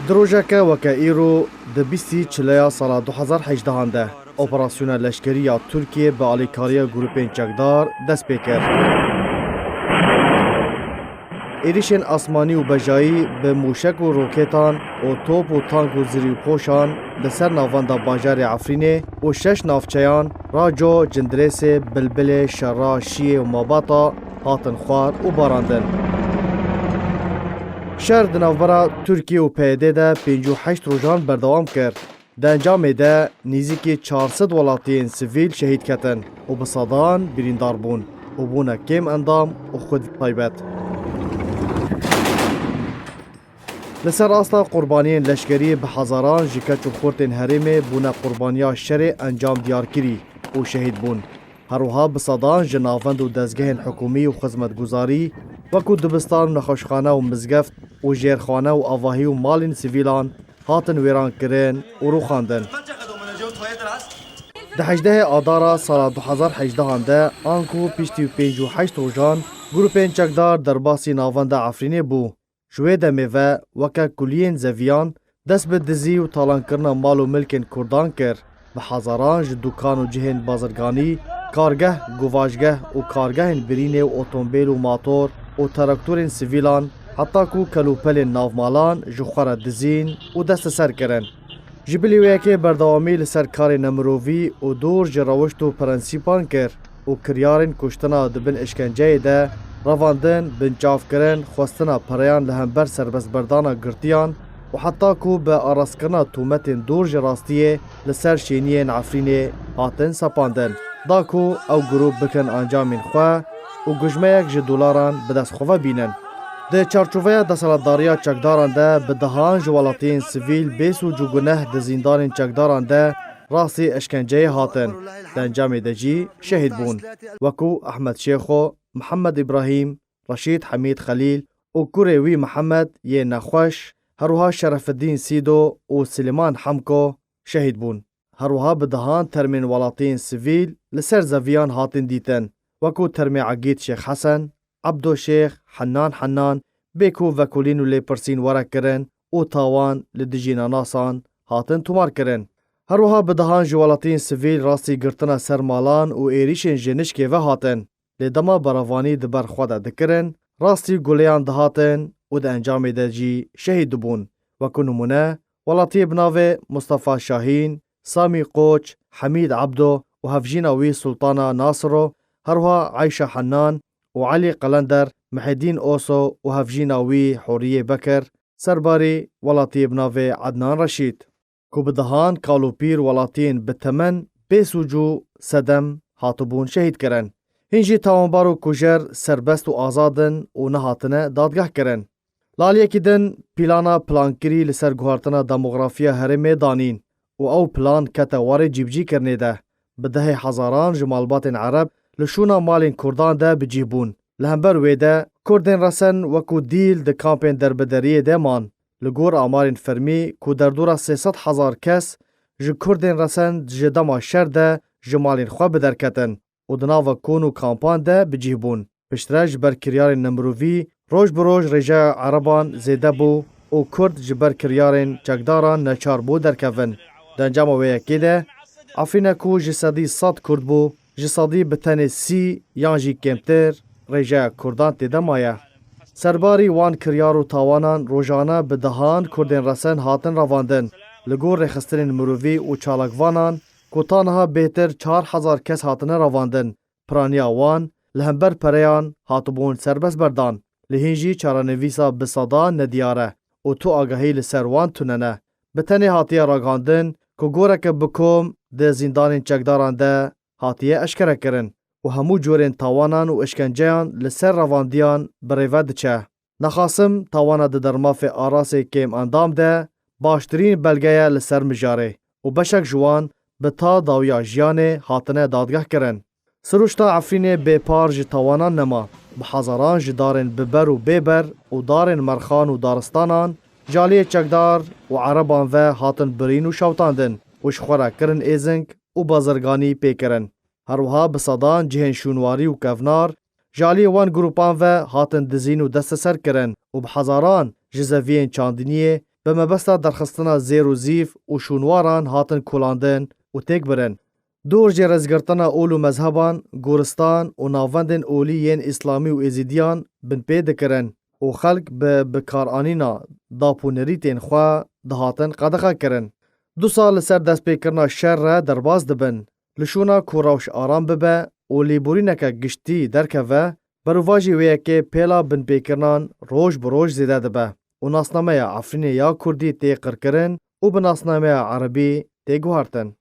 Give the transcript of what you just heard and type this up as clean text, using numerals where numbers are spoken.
دروژکه وکه ایرو ده 20 چلیا سال 2018 ده اپراسیون لشکری ترکیه به آلیکاری گروپین چکدار دست پیکر. ایریشن آسمانی و بجایی به موشک و روکتان و توپ و تانک و زیری و پوشان ده سر ناوانده باجار عفرینه و 6 نافچیان راجو جندریس بلبل شرا شیه و ماباتا هاتن خوار و باراندن. شهر دناوبرا ترکیه و پیده ده 58 روزان بردوام کرد. ده انجام ده نزدیکی 400 ولاتین سیویل شهید کتن و بصدان بریندار بون و بونه کم اندام و خود طیبت. لسر اصلا قربانیین لشکری به هزاران جکت و خورتین هرمه بونه قربانیا شر انجام دیار کری و شهید بون. هروها بصدان جناوند و دزگه حکومی و خدمتگزاری وکو دبستان و نخوشخانه و مزگفت و جیرخانه و آواهی و مالین سیویلان هاتن ویران کرن و رو خاندن. ده 18 آدارا سال 2018 ده آنکو پیشتی و 58 روزان گروپین چکدار در باسی ناوند عفرینه بو. شوی دمیوه وکا کلین زویان دست به دزی و تالان کرنا مال و ملکن کردان کر به هزاران دوکان و جهن بازرگانی کارگه، گواجگه و کارگه برینه و اتومبیل و ماتور و تراکتورین سیویلان حتی کو کلوپل ناومالان جخوار دزین و دست سر کرن. جبلی ویکی بردوامی لسر کار نمرووی و دور جراوشت و پرنسیپان کر و کریارین کشتنا دبن اشکنجه ده رواندن بنچاف کرن خواستنا پریان لهمبر سربست بردانا گرتیان و حتی کو به آراسکرنا تومتین دور جراستیه لسر شینین عفرینه هاتن سپاندن. داکو او گروپ بکن انجامین خواه و گجمه یک $1 بدست خواه بینن. ده چارچوفه دسالتداریا چکداران ده به دهان جوالاتین سیویل بیس و جوگنه ده زیندان چکداران ده راسی اشکنجه هاتن. ده انجام ده جی شهید بون. وکو احمد شیخو، محمد ابراهیم، رشید حمید خلیل و کوروی محمد یه نخوش هروها شرف الدین سیدو و سلیمان حمکو شهید بون. هروها به دهان ترمین ولاتین سیویل لسر زویان هاتن دیتن. وکو ترمی عقید شیخ حسن، عبدو شیخ، حنان بیکو وکولین و لیپرسین ورک کرن و تاوان لدجینا ناسان هاتن تومار کرن. هروها به دهان جوالاتین سیویل راستی گرتنا سرمالان و ایریشن جنشکه و هاتن. لدما براوانی دبر خواده دکرن راستی گولیان دهاتن و ده انجام ده جی شهید بون. وکو نمونه ولاتی بناوه مصطفى شاهین، سامی قوچ، حمید عبدو و هفجیناوی سلطانا ناصرو هروها عایشه حنان و علی قلندر محدین اوسو و هفجیناوی حوریه بکر سرباری ولاتی بناوه عدنان رشید. کو بدهان کالوپیر ولاتین بتمن بیسوجو صدم هاتبون شهید کرن. هنجی تاوانبارو کجر سربست و آزادن و نهاتنه دادگاه کرن. لالیه کدن پیلانا پلانکری لسر گوهارتنا دموغرافیا هرمه دانین و او پلان کتوار جیبجی کرنه ده. بده هزاران جمالبات عرب لشونا مالین کردان ده بجیبون. لهمبر ویده کردین رسن وکو دیل ده کامپین دربدریه ده مان. لگور آمارین فرمی کو در دورا 300,000 کس جو کردین رسن جدما شر ده جمالین خواه بدرکتن و دناو کونو کامپان ده بجیبون. پشترج بر کریارین نمرووی روش بروش رجا عربان زیده بو و کرد جبر کریارین چکداران نچار بو درکون. دنجام ویکی ده عفرینه کو جسدی 100 کرد بو جسدی بتنه 30 یانجی کمتر رجا کردان تیده مایه. سرباری وان کریار و تاوانان روزانه به دهان کردین رسن هاتن رواندن. لگور رخسترین مرووی و چالکوانان کتانها بهتر 4,000 کس هاتن رواندن. پرانیا وان لهمبر پریان هاتبون سربست بردان. لهنجی چارانویسا بصدا ندیاره و تو آگاهی لسروان توننه. بتنه هاتیه راگاندن که گورک بکوم ده زیندان چکداران ده هاتیه اشکره کرن. و همو جورین تاوانان و اشکنجهان لسر رواندیان بریوه دچه. نخاسم تاوانا ده درماف آراس کم اندام ده باشترین بلگه لسر مجاره و بشک جوان به تا داویا جیانه هاتنه دادگاه کرن. سروشتا عفرین بیپار جی تاوانان نما به هزاران جدارن ببر و بیبر و دارن مرخان و دارستانان جالی چکدار و عربان و هاتن برین و شوتاندن و شخورا کرن ایزنگ و بازرگانی پیکرن. هروها بصدان جهن شونواری و کفنار جالی وان گروپان و هاتن دزین و دست سر کرن و بحزاران جزوین چاندنیه به مبستا درخستنا زیر و زیف و شونواران هاتن کولاندن و تک برن. دور جه رزگرتنا اول و مذهبان، گورستان و ناوندن اولی ین اسلامی و ازیدیان بن پیدا کرن و خلق به بکارانینا داپونریتین خواه دهاتن قدقه کرن. 2 سال سر دست پیکرنا شر را درباز دبن. لشونا کوراوش آرام ببه و لیبورینکا گشتی درکوه برواجی ویه که پیلا بن پیکرنان روش بروش زیده دبه و ناسنامه عفرین یا کردی تی قرکرن و بناسنامه عربی تی گوهرتن.